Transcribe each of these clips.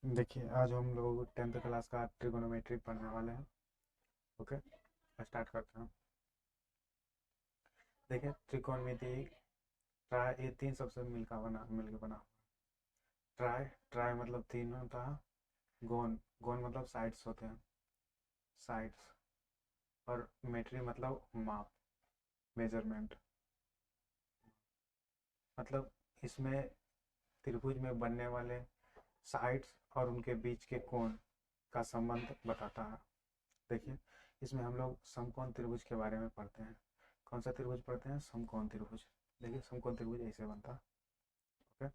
देखिए, आज हम लोग 10th क्लास का ट्रिगोनोमेट्री पढ़ने वाले हैं। ओके, स्टार्ट करते हैं। देखिए, त्रिकोणमिति ट्राई, ये तीन सबसे मिलके बना। ट्राई ट्राई मतलब तीन होता है। गोन गोन मतलब साइड्स होते हैं, साइड्स। और मेट्री मतलब माप, मेजरमेंट। मतलब इसमें त्रिभुज में बनने वाले साइड्स और उनके बीच के कोण का संबंध बताता है। देखिए, इसमें हम लोग समकोण त्रिभुज के बारे में पढ़ते हैं। कौन सा त्रिभुज पढ़ते हैं? समकोण त्रिभुज। देखिए, समकोण त्रिभुज ऐसे बनता है। ओके,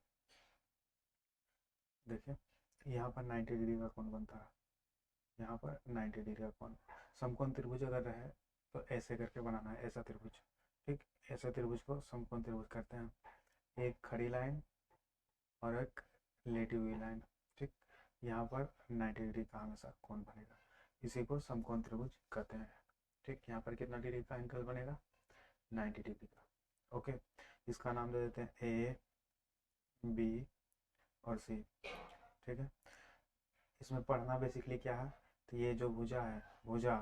देखिए यहाँ पर 90 डिग्री का कोण बनता है, यहाँ पर 90 डिग्री का कोण। समकोण त्रिभुज अगर रहे तो ऐसे करके बनाना है, ऐसा त्रिभुज। ठीक, ऐसे त्रिभुज को समकोण त्रिभुज कहते हैं। एक खड़ी लाइन और एक लेटी हुई लाइन। ठीक, यहाँ पर 90 डिग्री का हमेशा कोण बनेगा, इसी को समकोण त्रिभुज कहते हैं। ठीक, यहाँ पर कितना डिग्री का एंगल बनेगा? 90 डिग्री का। ओके, इसका नाम दे देते हैं ए, बी और सी। ठीक है, इसमें पढ़ना बेसिकली क्या है, तो ये जो भुजा है, भुजा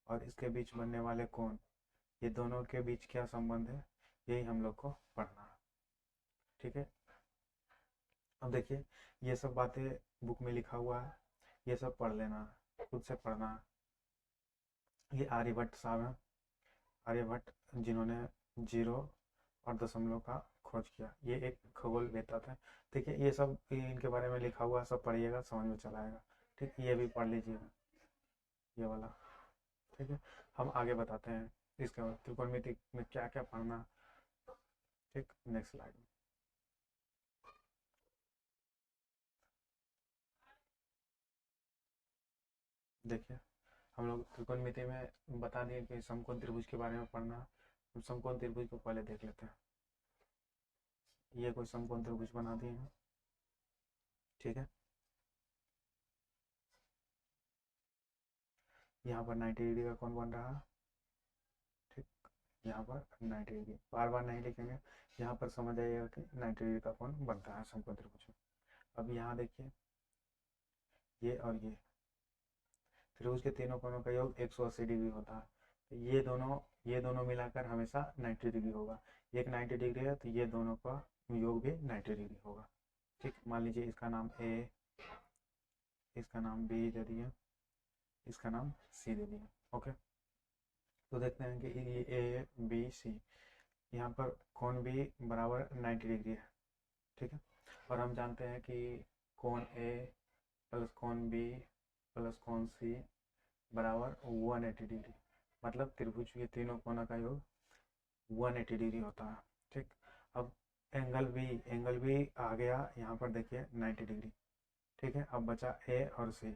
और इसके बीच बनने वाले कोण, ये दोनों के बीच क्या संबंध है, यही हम लोग को पढ़ना है। ठीक है, अब देखिए, ये सब बातें बुक में लिखा हुआ है, ये सब पढ़ लेना है, खुद से पढ़ना है। ये आर्यभट्ट साहब हैं, आर्यभट्ट, जिन्होंने जीरो और दशमलव का खोज किया। ये एक खगोल वेत्ता थे। ठीक है, ये सब इनके बारे में लिखा हुआ, सब पढ़िएगा, समझ में चला आएगा। ठीक, ये भी पढ़ लीजिएगा, ये वाला। ठीक है, हम आगे बताते हैं इसके बाद त्रिकोणमिति में क्या क्या पढ़ना। ठीक, नेक्स्ट स्लाइड में देखिए, हम लोग त्रिकोणमिति में बता दिए कि समकोण त्रिभुज के बारे में पढ़ना। हम समकोण त्रिभुज को पहले देख लेते हैं। ये कोई समकोण त्रिभुज बना दिए हैं। ठीक है, यहाँ पर 90 डिग्री का कोण बन रहा है। ठीक, यहाँ पर 90 डिग्री, बार बार नहीं लिखेंगे, यहाँ पर समझ आइएगा कि 90 डिग्री का कोण बनता है समकोण त्रिभुज में। अब यहाँ देखिए, ये और त्रिभुज के तीनों कोणों का योग 180 डिग्री होता है। तो ये दोनों मिलाकर हमेशा 90 डिग्री होगा। एक 90 डिग्री है तो ये दोनों का योग भी 90 डिग्री होगा। ठीक, मान लीजिए इसका नाम ए, इसका नाम बी दे दिए, इसका नाम सी दे दिए। ओके, तो देखते हैं कि ये ए बी सी, यहाँ पर कोण भी बराबर 90 डिग्री है। ठीक है, और हम जानते हैं कि कोण ए प्लस कोण बी प्लस कोण सी बराबर 180 डिग्री। मतलब त्रिभुज के तीनों कोणों का योग 180 डिग्री होता है। ठीक, अब एंगल भी आ गया यहाँ पर, देखिए 90 डिग्री। ठीक है, अब बचा ए और सी।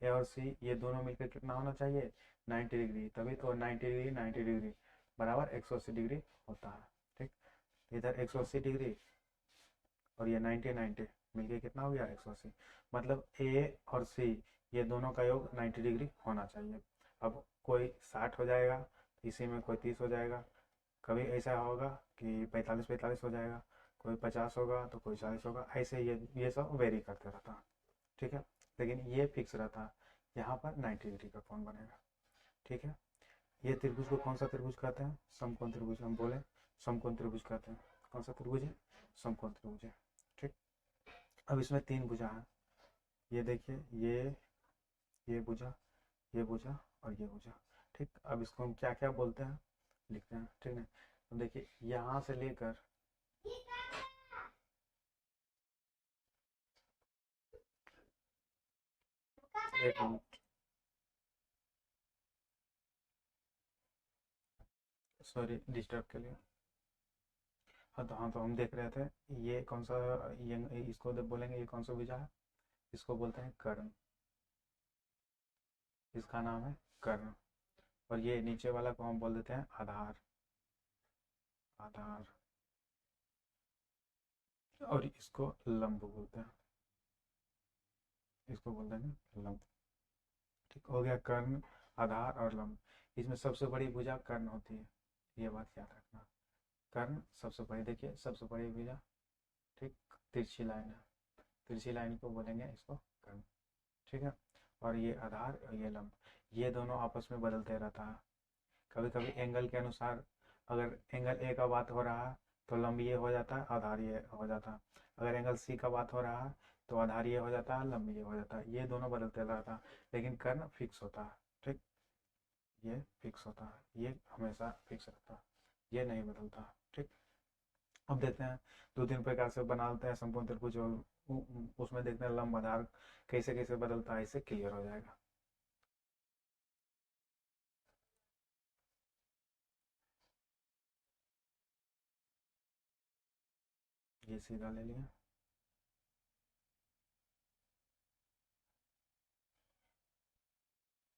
ए और सी ये दोनों मिलकर कितना होना चाहिए? 90 डिग्री, तभी तो 90 डिग्री 90 डिग्री बराबर 180 डिग्री होता है। ठीक, इधर 180 डिग्री और ये 90 90 मिलके कितना हो गया? 180। मतलब ए और सी ये दोनों का योग 90 डिग्री होना चाहिए। अब कोई 60 हो जाएगा, इसी में कोई 30 हो जाएगा, कभी ऐसा होगा कि 45 45 हो जाएगा, कोई 50 होगा तो कोई 40 होगा, ऐसे ये सब वेरी करते रहता है। ठीक है, लेकिन ये फिक्स रहता है, यहाँ पर 90 डिग्री का कोण बनेगा। ठीक है, ये त्रिभुज को कौन सा त्रिभुज कहते हैं? समकोण त्रिभुज। हम बोले समकोण त्रिभुज कहते हैं। कौन सा त्रिभुज है? समकोण त्रिभुज है। ठीक, अब इसमें तीन भुजा है। ये देखिए, ये भुजा, ये भुजा और ये भुजा। ठीक, अब इसको हम क्या क्या बोलते हैं लिखते हैं। ठीक है, तो देखिए यहाँ से लेकर एक मिनट, सॉरी डिस्टर्ब के लिए। हाँ तो हम देख रहे थे, ये कौन सा, ये इसको बोलेंगे, ये कौन सा भुजा है? इसको बोलते हैं कर्ण। इसका नाम है कर्ण। और ये नीचे वाला को हम बोल देते हैं आधार। आधार, और इसको लंब बोलते हैं, इसको बोलते हैं लंब। ठीक हो गया, कर्ण, आधार और लंब। इसमें सबसे बड़ी भुजा कर्ण होती है, ये बात याद रखना। कर्ण सबसे बड़ी, देखिए सबसे बड़ी भुजा। ठीक, तिरछी लाइन है, तिरछी लाइन को बोलेंगे इसको कर्ण, ठीक है। और ये आधार और ये लंब, ये दोनों आपस में बदलते रहता है। कभी कभी एंगल के अनुसार, अगर एंगल ए का बात हो रहा है तो लंब ये हो जाता है, आधार ये हो जाता है। अगर एंगल सी का बात हो रहा है तो आधार ये हो जाता है, लंब ये हो जाता है। ये दोनों बदलते रहता है, लेकिन कर्ण फिक्स होता है, ठीक। ये फिक्स होता है, ये हमेशा फिक्स रहता है, ये नहीं बदलता, ठीक। अब देखते हैं दो तीन प्रकार से बनाते हैं समकोण त्रिभुज, उसमें देखते हैं लंब आधार कैसे कैसे बदलता है, इससे क्लियर हो जाएगा। ये सीधा ले लिया,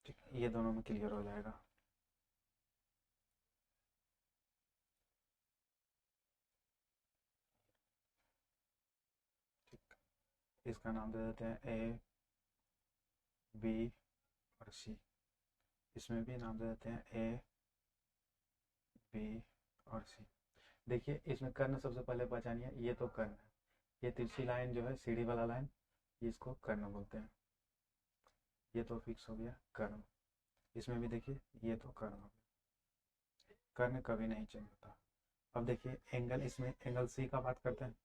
ठीक, ये दोनों में क्लियर हो जाएगा। ठीक, इसका नाम दे देते हैं ए बी और सी। इसमें भी नाम दे देते हैं ए बी और सी। देखिए इसमें कर्ण सबसे पहले पहचानिए, ये तो कर्ण है, ये तिरछी लाइन जो है सीढ़ी वाला लाइन, इसको कर्ण बोलते हैं। ये तो फिक्स हो गया कर्ण। इसमें भी देखिए ये तो कर्ण हो गया, कर्ण कभी नहीं चेंज होता। अब देखिए एंगल, इसमें एंगल सी का बात करते हैं,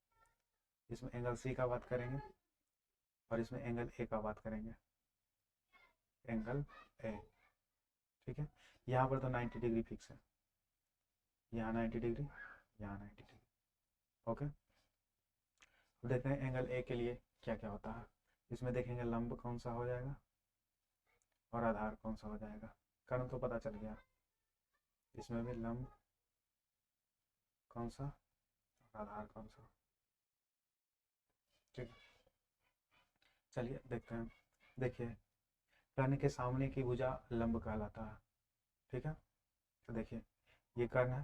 इसमें एंगल सी का बात करेंगे और इसमें एंगल ए का बात करेंगे, एंगल ए, ठीक है। यहाँ पर तो 90 डिग्री फिक्स है, यहाँ 90 डिग्री, यहाँ 90 डिग्री, ओके। देखते हैं एंगल ए के लिए क्या क्या होता है। इसमें देखेंगे लंब कौन सा हो जाएगा और आधार कौन सा हो जाएगा। कर्ण तो पता चल गया, इसमें भी लंब कौन सा और आधार कौन सा, ठीक। चलिए देखते हैं। देखिए कर्ण के सामने की भुजा लंब कहलाता है, ठीक है। तो देखिए ये कर्ण है,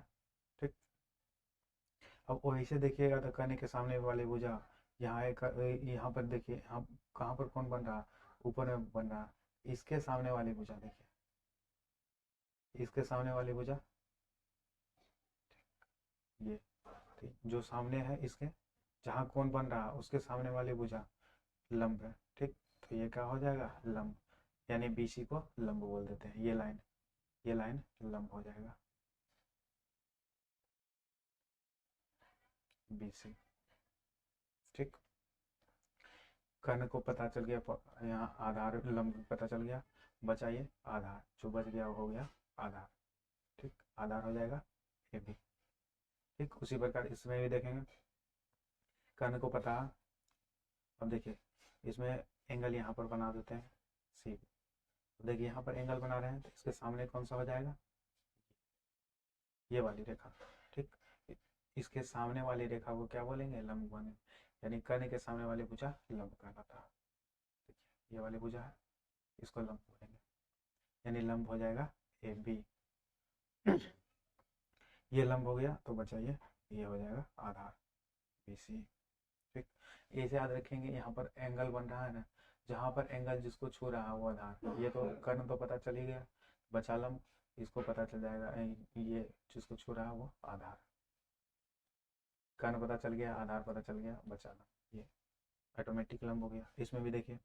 ठीक। अब वही से देखिएगा तो कर्ण के सामने वाली भुजा, यहाँ एक, यहाँ पर देखिए, यहाँ कहाँ पर कौन बन रहा, ऊपर में बन रहा। इसके सामने वाली भुजा देखिए, इसके सामने वाली भुजा, ये, ठीक, जो सामने है इसके, जहाँ कौन बन रहा उसके सामने वाली भुजा लंब है, ठीक। तो ये क्या हो जाएगा, लंब, यानी बीसी को लंब बोल देते हैं। ये लाइन, ये लाइन लंब हो जाएगा, बीसी, ठीक। कर्ण को पता चल गया, यहाँ आधार लंब पता चल गया, बचा ये आधार, जो बच गया वो हो गया आधार, ठीक। आधार हो जाएगा ये भी, ठीक। उसी प्रकार इसमें भी देखेंगे, कर्ण को पता। अब देखिए इसमें एंगल यहाँ पर बना देते हैं सी। देखिए यहाँ पर एंगल बना रहे हैं तो इसके सामने कौन सा हो जाएगा, ये वाली रेखा, ठीक। इसके सामने वाली रेखा को क्या बोलेंगे, लंब बोलेंगे, यानी कर्ण के सामने वाली भुजा लंब कहलाता है। देखिए ये वाली भुजा है, इसको लंब बोलेंगे, यानी लंब हो जाएगा ए बी। ये लंब हो गया तो बचा ये हो जाएगा आधार, बी सी, ठीक। ऐसे याद रखेंगे, यहाँ पर एंगल बन रहा है ना, जहाँ पर एंगल जिसको छू रहा है वो आधार। ये तो कर्ण तो पता चल ही गया, बचा लंब, इसको पता चल जाएगा ये जिसको छू रहा है वो आधार। कर्ण पता चल गया, आधार पता चल गया, बचा लंब, ये ऑटोमेटिक लंब हो गया। इसमें भी देखिए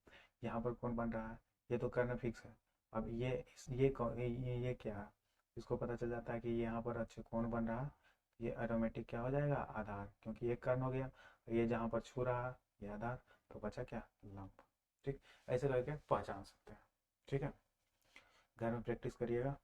यहाँ पर कौन बन रहा है, ये तो कर्ण फिक्स है। अब ये क्या है, इसको पता चल जाता है कि यहाँ पर अच्छे कौन बन रहा है, ये ऑटोमेटिक क्या हो जाएगा, आधार, क्योंकि ये कर्ण हो गया। ये जहाँ पर छू रहा है ये आधार, तो बचा क्या, लंब, ठीक। ऐसे करके पहचान सकते हैं, ठीक है। घर में प्रैक्टिस करिएगा।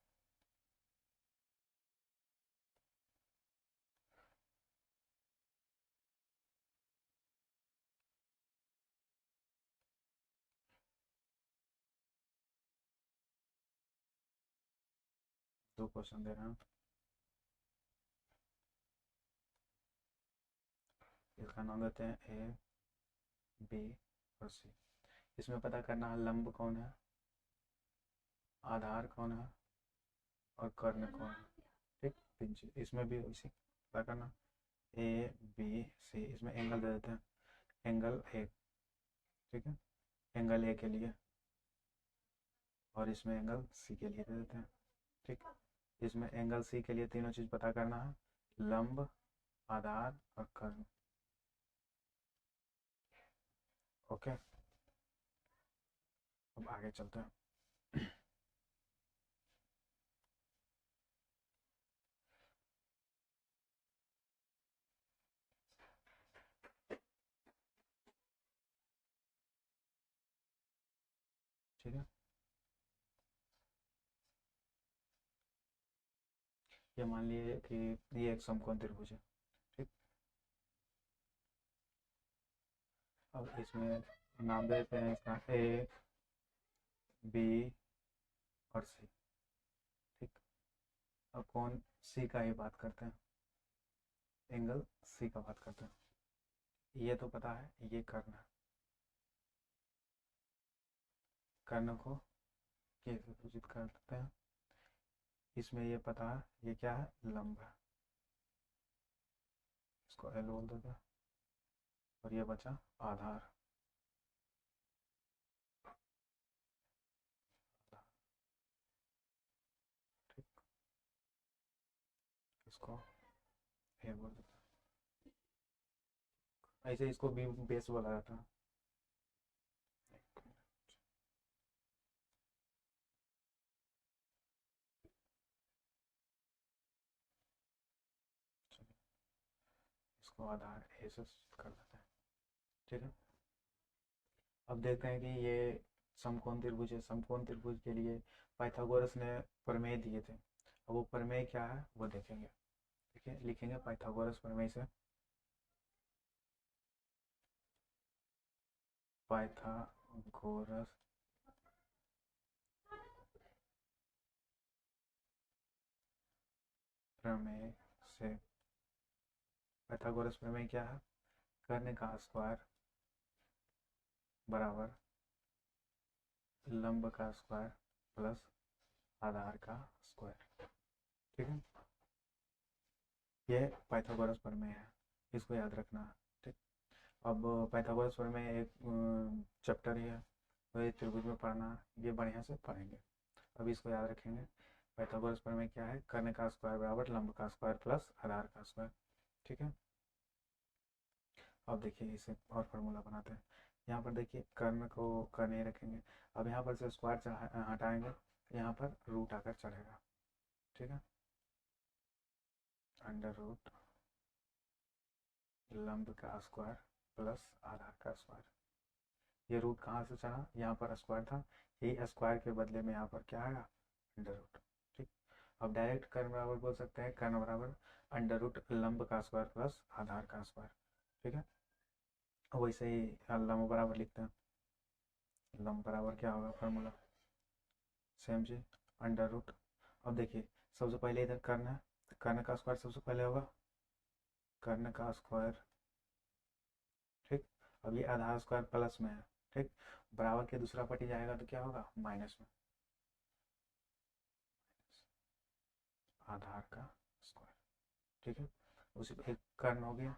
दो क्वेश्चन दे रहे हैं, इसका नाम देते हैं ए बी और सी। इसमें पता करना है लंब कौन है, आधार कौन है और कर्ण कौन है, ठीक। तीन चीज इसमें भी इसी पता करना, ए बी सी। इसमें एंगल दे देते हैं, एंगल ए, ठीक है, एंगल ए के लिए, और इसमें एंगल सी के लिए दे देते हैं, ठीक। इसमें एंगल सी के लिए तीनों चीज पता करना है, लंब, आधार और कर्ण, ओके, अब आगे चलते हैं। ठीक है, ये मान लिए कि ये एक समकोण त्रिभुज है। ठीक, अब इसमें नाम देते हैं इसका ए, बी और सी। ठीक, अब कौन सी का ही बात करते हैं, एंगल सी का बात करते हैं। ये तो पता है, ये कर्ण है, कर्ण को कैसे सूचित करते हैं, इसमें ये पता है, ये क्या है, लंब है, इसको एल बोल देते हैं। और ये बचा आधार, ठीक, इसको ए बोल देते हैं। ऐसे इसको बी बेस बोला जाता है। इसको आधार ए से कर देते हैं। ठीक है, अब देखते हैं कि ये समकोण त्रिभुज है। समकोण त्रिभुज के लिए पाइथागोरस ने प्रमेय दिए थे। अब वो प्रमेय क्या है वो देखेंगे। देखिए, लिखेंगे पाइथागोरस प्रमेय से, पाइथागोरस प्रमेय से, पाइथागोरस प्रमेय क्या है, कर्ण का स्क्वायर बराबर लंब का स्क्वायर प्लस आधार का स्क्वायर। ठीक है, ये पाइथागोरस प्रमेय है, इसको याद रखना है। ठीक, अब पाइथागोरस प्रमेय एक चैप्टर ही है, तो ये त्रिभुज में पढ़ना है, ये बढ़िया से पढ़ेंगे। अब इसको याद रखेंगे, पाइथागोरस प्रमेय क्या है, कर्ण का स्क्वायर बराबर लंब का स्क्वायर प्लस आधार का स्क्वायर। ठीक है, अब देखिए इसे और फार्मूला बनाते हैं। यहाँ पर देखिए कर्ण को कर्ण ही रखेंगे। अब यहाँ पर से स्क्वायर हटाएंगे, यहाँ पर रूट आकर चढ़ेगा। ठीक है, अंडर रूट लंब का स्क्वायर प्लस आधार का स्क्वायर। ये रूट कहाँ से चढ़ा, यहाँ पर स्क्वायर था, यही स्क्वायर के बदले में यहाँ पर क्या आएगा, अंडर रूट। ठीक, अब डायरेक्ट कर्ण बराबर बोल सकते हैं, कर्ण बराबर अंडर रूट लंब का स्क्वायर प्लस आधार का स्क्वायर। ठीक है, वैसे ही लंब बराबर लिखते हैं, लंब बराबर क्या होगा फॉर्मूला, सेम चीज, अंडर रूट। अब देखिए सबसे पहले इधर कर्ण है, तो कर्ण का स्क्वायर सबसे पहले होगा, कर्ण का स्क्वायर। ठीक, अब ये आधार स्क्वायर प्लस में है। ठीक, बराबर के दूसरा पट्टी जाएगा तो क्या होगा, माइनस में, आधार का स्क्वायर। ठीक है, उसी एक कर्ण हो गया,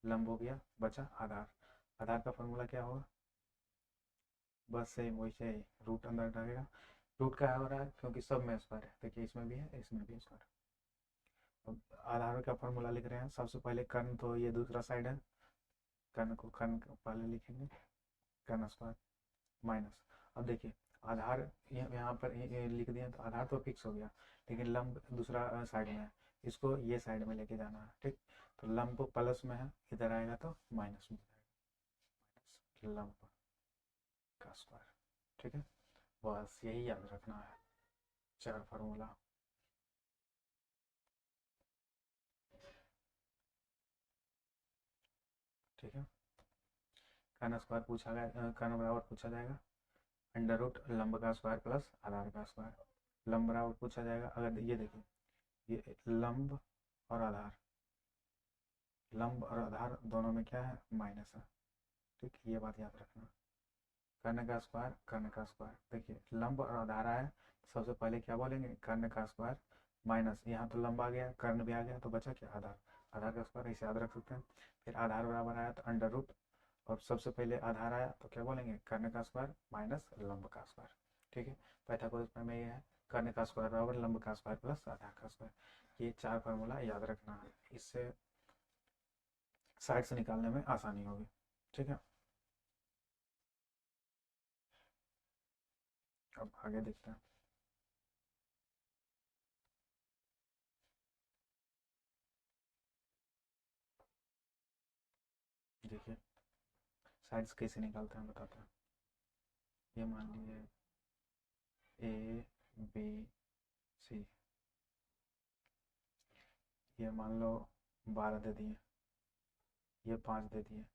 लंब हो गया, बचा आधार। आधार का फॉर्मूला क्या होगा, बस सेम वैसे ही रूट अंदर डालेगा। रूट का हो रहा है क्योंकि सब में स्क्वायर है, देखिए इसमें भी है इसमें भी स्क्वायर। अब आधार का फॉर्मूला लिख रहे हैं, सबसे पहले कर्ण तो ये दूसरा साइड है, कर्ण को कर्ण पहले लिखेंगे, कर्ण स्क्वायर माइनस। अब देखिए आधार यहाँ पर लिख दिया तो आधार तो फिक्स हो गया, लेकिन लंब दूसरा साइड में है, इसको ये साइड में लेके जाना है। ठीक, तो लंब प्लस में है, इधर आएगा तो माइनस में जाएगा, लंब का स्क्वायर। ठीक है, बस यही याद रखना है, चार फार्मूला। ठीक है, कर्ण स्क्वायर पूछा गया, कर्ण बराबर पूछा जाएगा अंडर रूट लंब का स्क्वायर प्लस आधार का स्क्वायर। लंब बराबर पूछा जाएगा, अगर ये देखिए ये लंब और आधार, लंब और आधार दोनों में क्या है, माइनस है। ठीक, ये बात याद रखना, कर्ण का स्क्वायर कर्ण का स्क्वायर। देखिए लंब और आधार आया, सबसे पहले क्या बोलेंगे, कर्ण का स्क्वायर माइनस, यहाँ तो लंब आ गया, कर्ण भी आ गया, तो बचा क्या, आधार। आधार का स्क्वायर ऐसे याद रख सकते हैं। फिर आधार बराबर आया तो अंडर रूट, और सबसे पहले आधार आया तो क्या बोलेंगे, कर्ण का स्क्वायर माइनस लंब का स्क्वायर। ठीक है, पाइथागोरस प्रमेय ये है, कर्ण का स्क्वायर बराबर लंब का स्क्वायर प्लस आधार का स्क्वायर। ये चार फार्मूला याद रखना है, इससे साइड से निकालने में आसानी होगी। ठीक है, आगे देखते हैं। देखिए साइड्स कैसे निकालते हैं बताते हैं। ये मान लीजिए ए बी सी, ये मान लो 12 दे दिए, ये 5 दे दिए।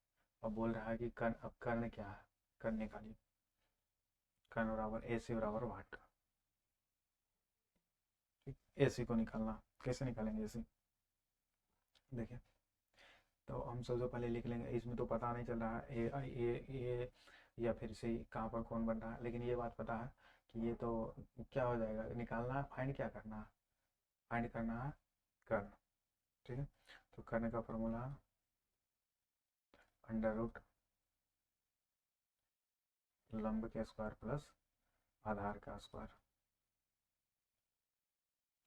अब बोल रहा है कि कर्ण, अब कर्ण क्या है, कर्ण निकालिए। कर्ण बराबर ए सी बराबर वाट। ठीक, ए सी को निकालना, कैसे निकालेंगे ए सी, देखिए। तो हम सबसे पहले लिख लेंगे, इसमें तो पता नहीं चल रहा है ए या फिर सी कहाँ पर कौन बन रहा है, लेकिन ये बात पता है कि ये तो क्या हो जाएगा, निकालना है, फाइंड क्या करना है, फाइंड करना है कर्ण। ठीक है, तो कर्ण का फॉर्मूला है अंडर रूट लंब के स्क्वायर प्लस आधार का स्क्वायर।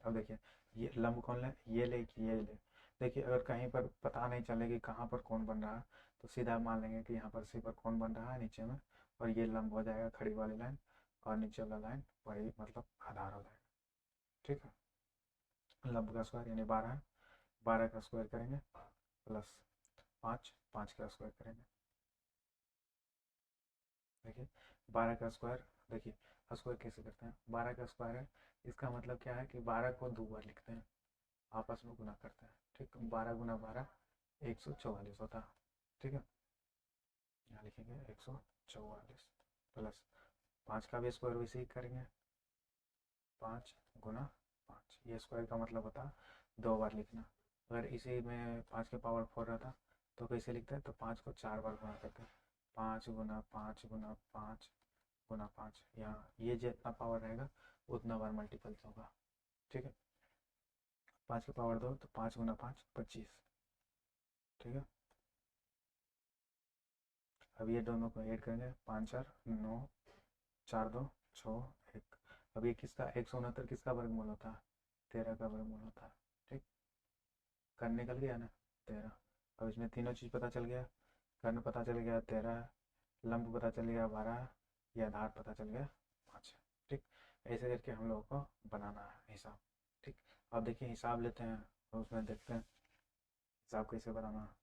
अब देखिए ये लंब कौन ले, ये ले कि ये ले। देखिए अगर कहीं पर पता नहीं चले कि कहाँ पर कौन बन रहा है, तो सीधा मान लेंगे कि यहाँ पर सी पर कौन बन रहा है नीचे में, और ये लंब हो जाएगा खड़ी वाली लाइन, और नीचे वाला लाइन वही मतलब आधार हो जाएगा। ठीक है, लंब का स्क्वायर यानी 12 है, 12 का स्क्वायर करेंगे प्लस 5, 5 का स्क्वायर करेंगे। देखिए 12 का स्क्वायर, देखिए स्क्वायर कैसे करते हैं, 12 का स्क्वायर है, इसका मतलब क्या है कि 12 को 2 बार लिखते हैं, आपस में गुना करते हैं। ठीक, 12 गुना 12 144 होता है। ठीक है, यहाँ लिखेंगे 144 प्लस 5 का भी स्क्वायर वैसे ही करेंगे, 5 गुना 5, ये स्क्वायर का मतलब होता है 2 बार लिखना। अगर इसी में 5 के पावर 4 रहता तो कैसे लिखते हैं, तो 5 को 4 बार गुना करते हैं, 5 गुना 5 गुना 5 गुना 5, यहाँ ये जितना पावर रहेगा उतना बार मल्टीपल होगा। ठीक है, 5 के पावर 2 तो 5 गुना 5 25। ठीक है, अब ये दोनों को ऐड करेंगे, 5 4 9, 4 2 6 1। अब ये किसका 169 किसका वर्गमूल होता है, 13 का वर्गमूल होता है। ठीक, कर्ण निकल गया ना 13। अब इसमें तीनों चीज़ पता चल गया, कर्ण पता चल गया 13, लंब पता चल गया 12, ये आधार पता चल गया 5। ठीक, ऐसे करके हम लोगों को बनाना है हिसाब। ठीक, अब देखिए हिसाब लेते हैं और उसमें देखते हैं हिसाब कैसे बनाना है।